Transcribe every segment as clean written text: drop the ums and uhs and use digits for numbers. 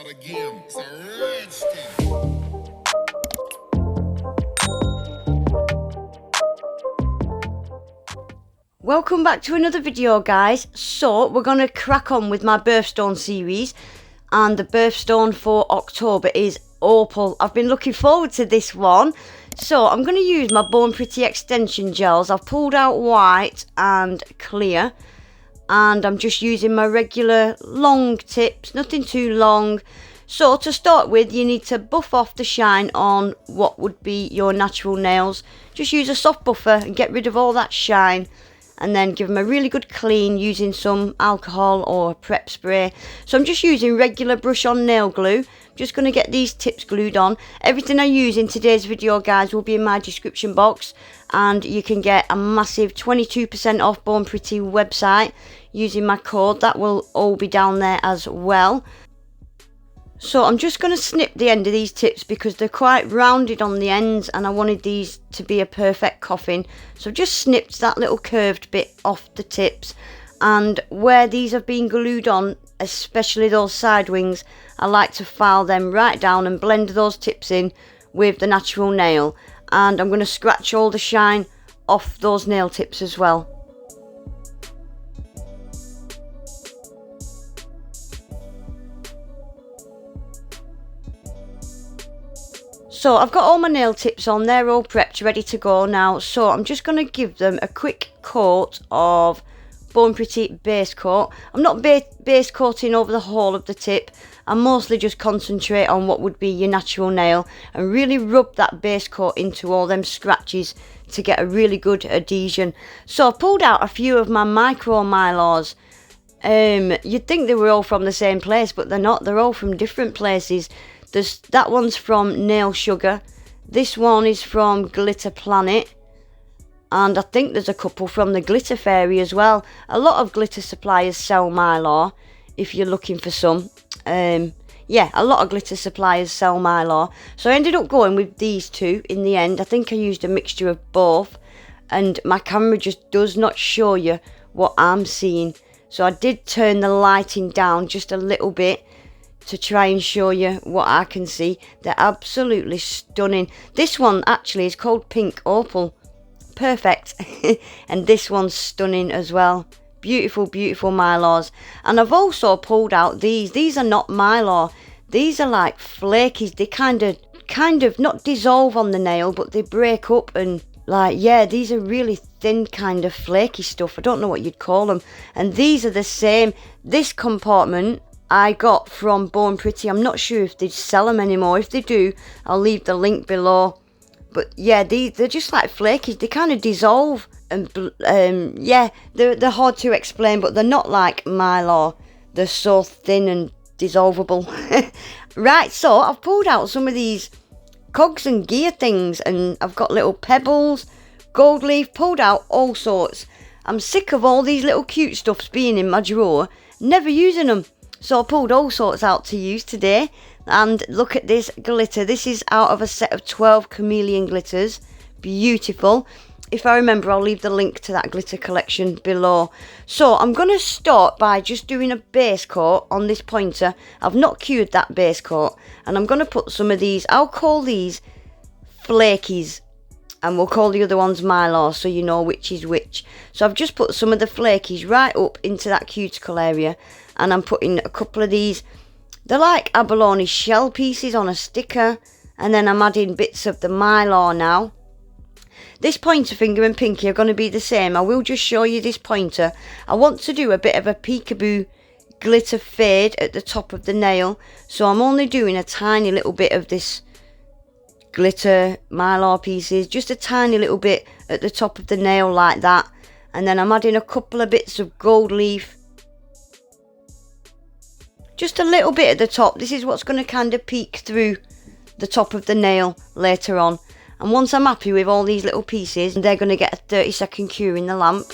again. It's a rich thing. Welcome back to another video, guys. So we're going to crack on with my Birthstone series, and the Birthstone for October is Opal. I've been looking forward to this one. So I'm going to use my Born Pretty extension gels. I've pulled out white and clear, and I'm just using my regular long tips, nothing too long. So to start with, you need to buff off the shine on what would be your natural nails. Just use a soft buffer and get rid of all that shine, and then give them a really good clean using some alcohol or prep spray. So I'm just using regular brush on nail glue. Just going to get these tips glued on. Everything I use in today's video, guys, will be in my description box, and you can get a massive 22% off Born Pretty website using my code. That will all be down there as well. So I'm just going to snip the end of these tips because they're quite rounded on the ends, and I wanted these to be a perfect coffin. So I've just snipped that little curved bit off the tips, and where these have been glued on, especially those side wings, I like to file them right down and blend those tips in with the natural nail. And I'm going to scratch all the shine off those nail tips as well. So I've got all my nail tips on, they're all prepped, ready to go now. So I'm just going to give them a quick coat of Born Pretty base coat. I'm not base coating over the whole of the tip. I mostly just concentrate on what would be your natural nail and really rub that base coat into all them scratches to get a really good adhesion. So I've pulled out a few of my micro mylars. You'd think they were all from the same place, but they're not. They're all from different places. That one's from Nail Sugar. This one is from Glitter Planet. And I think there's a couple from the Glitter Fairy as well. A lot of glitter suppliers sell Mylar if you're looking for some. Yeah, a lot of glitter suppliers sell Mylar. So I ended up going with these two in the end. I think I used a mixture of both. And my camera just does not show you what I'm seeing. So I did turn the lighting down just a little bit to try and show you what I can see. They're absolutely stunning. This one actually is called Pink Opal. Perfect. And this one's stunning as well. Beautiful, beautiful Mylars. And I've also pulled out these. These are not Mylar. These are like flakies. They kind of not dissolve on the nail, but they break up, and like, yeah, these are really thin kind of flaky stuff. I don't know what you'd call them. And these are the same. This compartment I got from Born Pretty. I'm not sure if they sell them anymore. If they do, I'll leave the link below. But yeah, they're just like flakies. They kind of dissolve, and yeah, they're hard to explain, but they're not like Mylar. They're so thin and dissolvable. Right, so I've pulled out some of these cogs and gear things, and I've got little pebbles, gold leaf, pulled out all sorts. I'm sick of all these little cute stuffs being in my drawer, never using them. So I pulled all sorts out to use today. And look at this glitter. This is out of a set of 12 Chameleon glitters. Beautiful. If I remember, I'll leave the link to that glitter collection below. So I'm going to start by just doing a base coat on this pointer. I've not cured that base coat. And I'm going to put some of these, I'll call these flakies, and we'll call the other ones Mylar, so you know which is which. So I've just put some of the flakies right up into that cuticle area. And I'm putting a couple of these. They're like abalone shell pieces on a sticker. And then I'm adding bits of the Mylar now. This pointer finger and pinky are going to be the same. I will just show you this pointer. I want to do a bit of a peekaboo glitter fade at the top of the nail. So I'm only doing a tiny little bit of this glitter Mylar pieces. Just a tiny little bit at the top of the nail like that. And then I'm adding a couple of bits of gold leaf. Just a little bit at the top. This is what's going to kind of peek through the top of the nail later on. And once I'm happy with all these little pieces, they're going to get a 30-second cure in the lamp.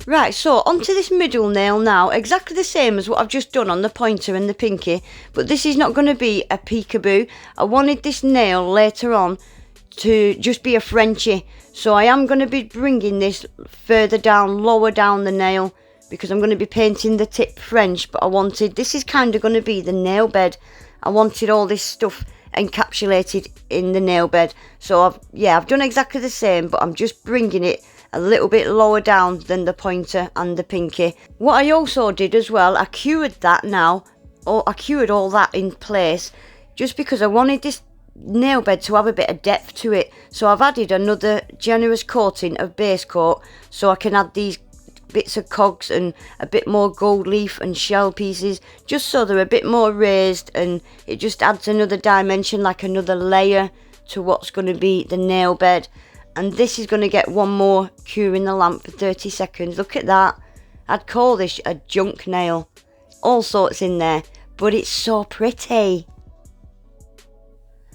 Right, so onto this middle nail now. Exactly the same as what I've just done on the pointer and the pinky. But this is not going to be a peekaboo. I wanted this nail later on to just be a Frenchie. So I am going to be bringing this further down, lower down the nail, because I'm going to be painting the tip French. But I wanted, this is kind of going to be the nail bed. I wanted all this stuff encapsulated in the nail bed. So I've done exactly the same, but I'm just bringing it a little bit lower down than the pointer and the pinky. What I also did as well, I cured that now, or I cured all that in place, just because I wanted this nail bed to have a bit of depth to it. So I've added another generous coating of base coat, so I can add these bits of cogs and a bit more gold leaf and shell pieces, just so they're a bit more raised, and it just adds another dimension, like another layer to what's going to be the nail bed. And this is going to get one more cure in the lamp for 30 seconds. Look at that. I'd call this a junk nail. All sorts in there, but it's so pretty.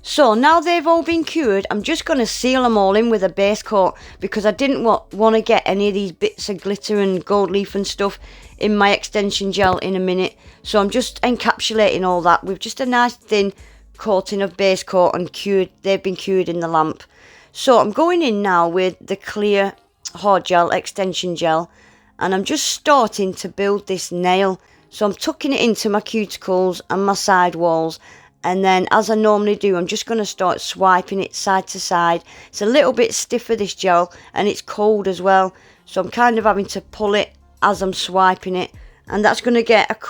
So now they've all been cured, I'm just going to seal them all in with a base coat, because I didn't want to get any of these bits of glitter and gold leaf and stuff in my extension gel in a minute. So I'm just encapsulating all that with just a nice thin coating of base coat, and they've been cured in the lamp. So I'm going in now with the clear hard gel, extension gel, and I'm just starting to build this nail. So I'm tucking it into my cuticles and my side walls, and then as I normally do, I'm just going to start swiping it side to side. It's a little bit stiffer, this gel, and it's cold as well, so I'm kind of having to pull it as I'm swiping it. And that's going to get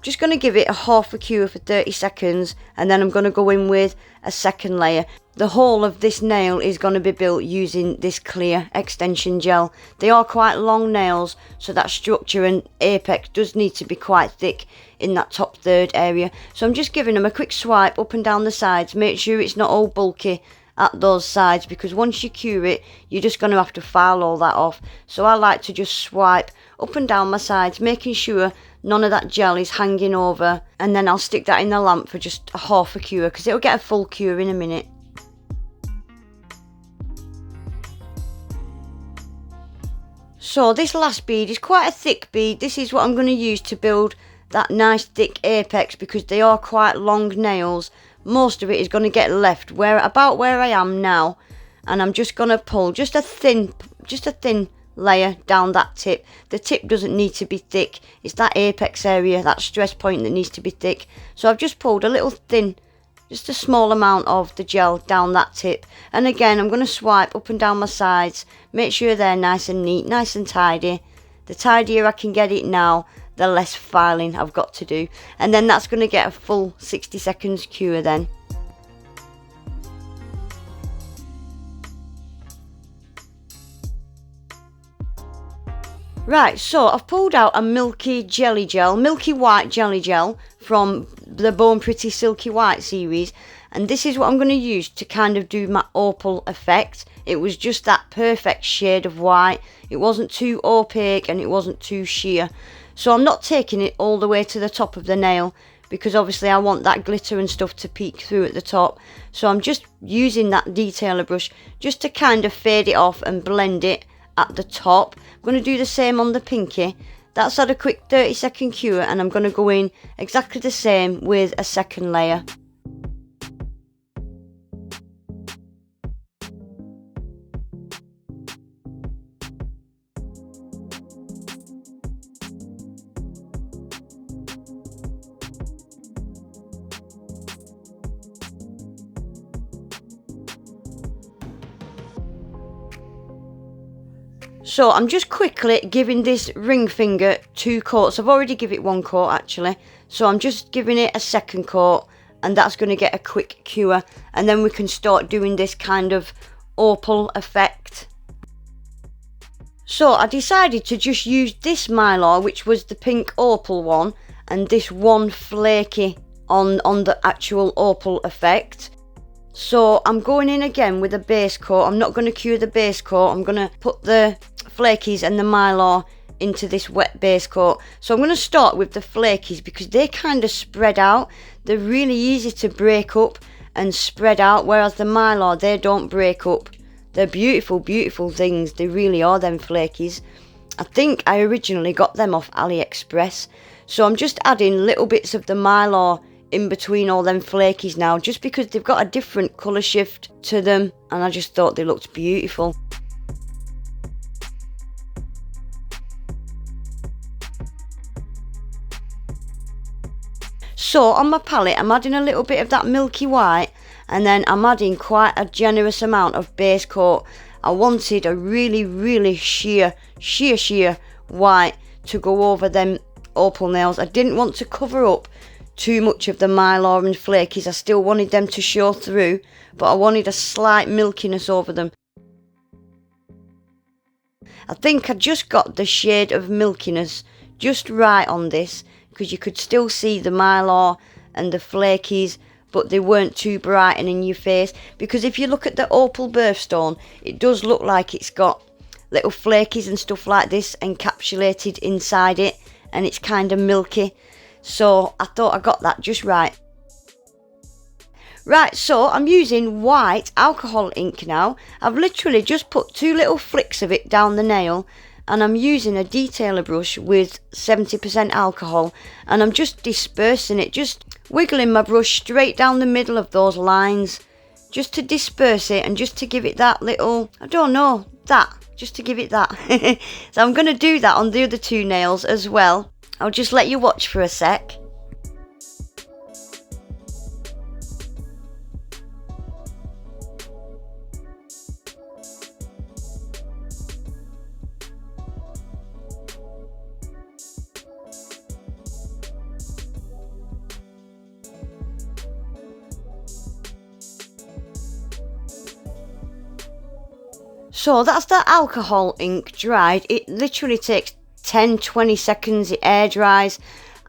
just going to give it a half a cure for 30 seconds, and then I'm going to go in with a second layer. The whole of this nail is going to be built using this clear extension gel. They are quite long nails, so that structure and apex does need to be quite thick in that top third area. So I'm just giving them a quick swipe up and down the sides. Make sure it's not all bulky at those sides, because once you cure it, you're just going to have to file all that off. So I like to just swipe up and down my sides, making sure none of that gel is hanging over, and then I'll stick that in the lamp for just a half a cure, because it'll get a full cure in a minute. So this last bead is quite a thick bead. This is what I'm going to use to build that nice thick apex, because they are quite long nails. Most of it is going to get left about where I am now, and I'm just going to pull just a thin layer down that tip. The tip doesn't need to be thick, it's that apex area, that stress point, that needs to be thick. So I've just pulled a little thin, just a small amount of the gel down that tip, and again I'm going to swipe up and down my sides, make sure they're nice and neat, nice and tidy. The tidier I can get it now, the less filing I've got to do, and then that's going to get a full 60 seconds cure then. Right, so I've pulled out a milky white jelly gel from the Born Pretty Silky White series, and this is what I'm going to use to kind of do my opal effect. It was just that perfect shade of white. It wasn't too opaque and it wasn't too sheer. So I'm not taking it all the way to the top of the nail, because obviously I want that glitter and stuff to peek through at the top. So I'm just using that detailer brush just to kind of fade it off and blend it at the top. I'm going to do the same on the pinky. That's had a quick 30-second cure, and I'm going to go in exactly the same with a second layer. So I'm just quickly giving this ring finger 2 coats. I've already given it 1 coat actually. So I'm just giving it a second coat, and that's going to get a quick cure. And then we can start doing this kind of opal effect. So I decided to just use this mylar, which was the pink opal one, and this one flaky on the actual opal effect. So I'm going in again with a base coat. I'm not going to cure the base coat. I'm going to put the flakies and the mylar into this wet base coat. So I'm going to start with the flakies, because they kind of spread out. They're really easy to break up and spread out, whereas the mylar, they don't break up. They're beautiful, beautiful things. They really are, them flakies. I think I originally got them off AliExpress. So I'm just adding little bits of the mylar in between all them flakies now, just because they've got a different colour shift to them, and I just thought they looked beautiful. So on my palette, I'm adding a little bit of that milky white, and then I'm adding quite a generous amount of base coat. I wanted a really sheer white to go over them opal nails. I didn't want to cover up too much of the mylar and flakies. I still wanted them to show through, but I wanted a slight milkiness over them. I think I just got the shade of milkiness just right on this, because you could still see the mylar and the flakies, but they weren't too bright and in your face. Because if you look at the Opal Birthstone, it does look like it's got little flakies and stuff like this encapsulated inside it, and it's kind of milky. So I thought I got that just right. Right, so I'm using white alcohol ink now. I've literally just put 2 little flicks of it down the nail, and I'm using a detailer brush with 70% alcohol, and I'm just dispersing it, just wiggling my brush straight down the middle of those lines, just to disperse it and just to give it that little, I don't know, just to give it that. So I'm going to do that on the other 2 nails as well. I'll just let you watch for a sec. So that's the alcohol ink dried. It literally takes 10-20 seconds, it air dries,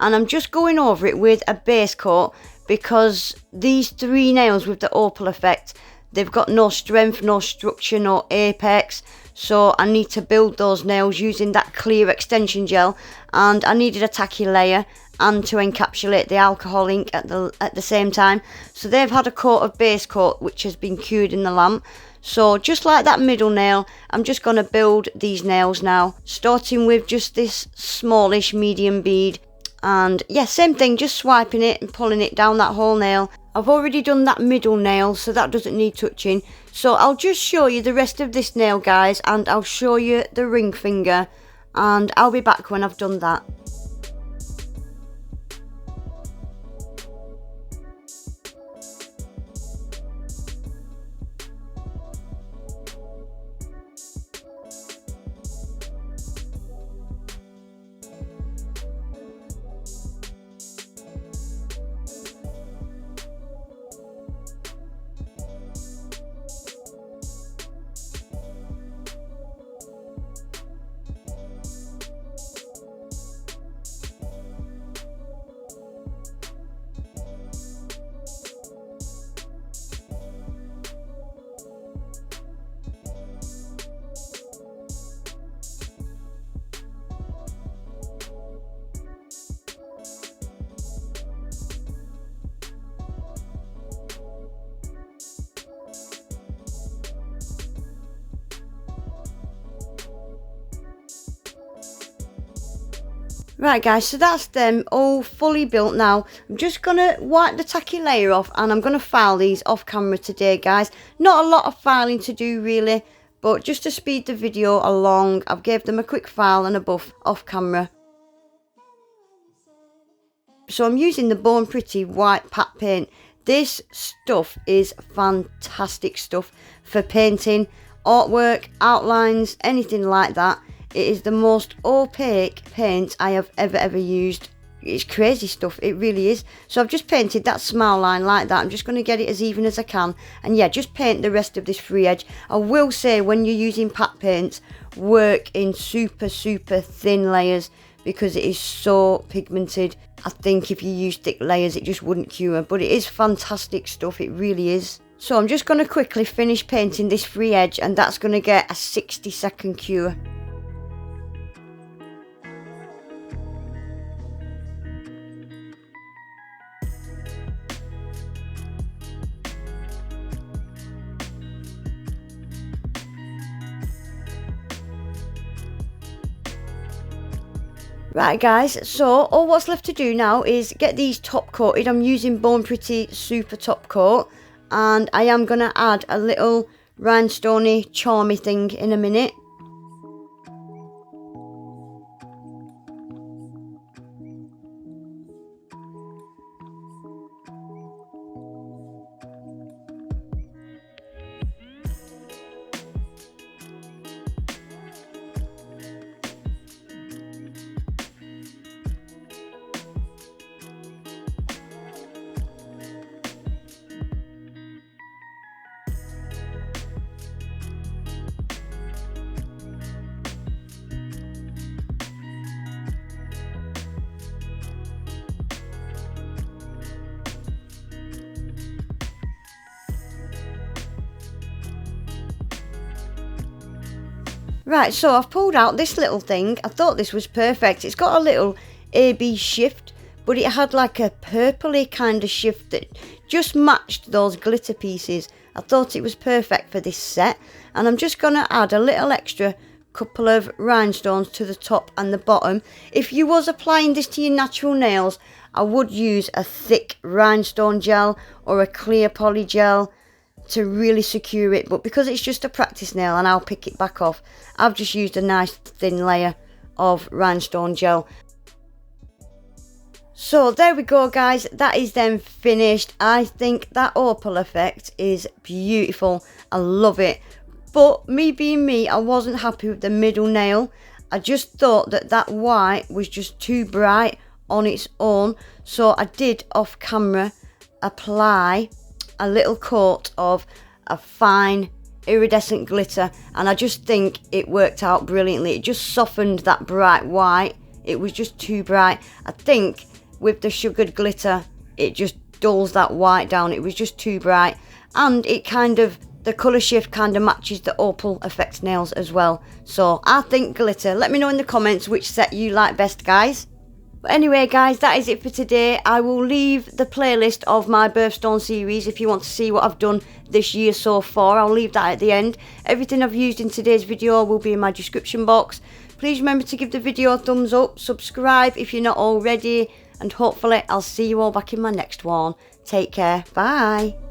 and I'm just going over it with a base coat, because these 3 nails with the opal effect, they've got no strength, no structure, no apex, so I need to build those nails using that clear extension gel, and I needed a tacky layer and to encapsulate the alcohol ink at the same time. So they've had a coat of base coat which has been cured in the lamp. So just like that middle nail, I'm just going to build these nails now, starting with just this smallish medium bead. And yeah, same thing, just swiping it and pulling it down that whole nail. I've already done that middle nail, so that doesn't need touching. So I'll just show you the rest of this nail, guys, and I'll show you the ring finger, and I'll be back when I've done that. Right guys, so that's them all fully built now. I'm just going to wipe the tacky layer off, and I'm going to file these off camera today, guys. Not a lot of filing to do really, but just to speed the video along, I've gave them a quick file and a buff off camera. So I'm using the Born Pretty white pat paint. This stuff is fantastic stuff for painting, artwork, outlines, anything like that. It is the most opaque paint I have ever used. It's crazy stuff, it really is. So I've just painted that smile line like that. I'm just going to get it as even as I can, and yeah, just paint the rest of this free edge. I will say, when you're using pat paints, work in super thin layers, because it is so pigmented. I think if you use thick layers it just wouldn't cure, but it is fantastic stuff, it really is. So I'm just going to quickly finish painting this free edge, and that's going to get a 60-second cure. Right guys, so all what's left to do now is get these top coated. I'm using Born Pretty Super Top Coat, and I am going to add a little rhinestoney charmy thing in a minute. Right, so I've pulled out this little thing. I thought this was perfect. It's got a little AB shift, but it had like a purpley kind of shift that just matched those glitter pieces. I thought it was perfect for this set, and I'm just going to add a little extra couple of rhinestones to the top and the bottom. If you was applying this to your natural nails, I would use a thick rhinestone gel or a clear polygel to really secure it, but because it's just a practice nail and I'll pick it back off, I've just used a nice thin layer of rhinestone gel. So there we go guys, that is then finished. I think that opal effect is beautiful. I love it, but me being me, I wasn't happy with the middle nail. I just thought that that white was just too bright on its own, so I did off camera apply a little coat of a fine iridescent glitter, and I just think it worked out brilliantly. It just softened that bright white. It was just too bright. I think with the sugared glitter it just dulls that white down. It was just too bright, and it kind of, the colour shift kind of matches the opal effect nails as well. So I think glitter. Let me know in the comments which set you like best guys. But anyway guys, that is it for today. I will leave the playlist of my Birthstone series if you want to see what I've done this year so far. I'll leave that at the end. Everything I've used in today's video will be in my description box. Please remember to give the video a thumbs up, subscribe if you're not already, and hopefully I'll see you all back in my next one. Take care, bye.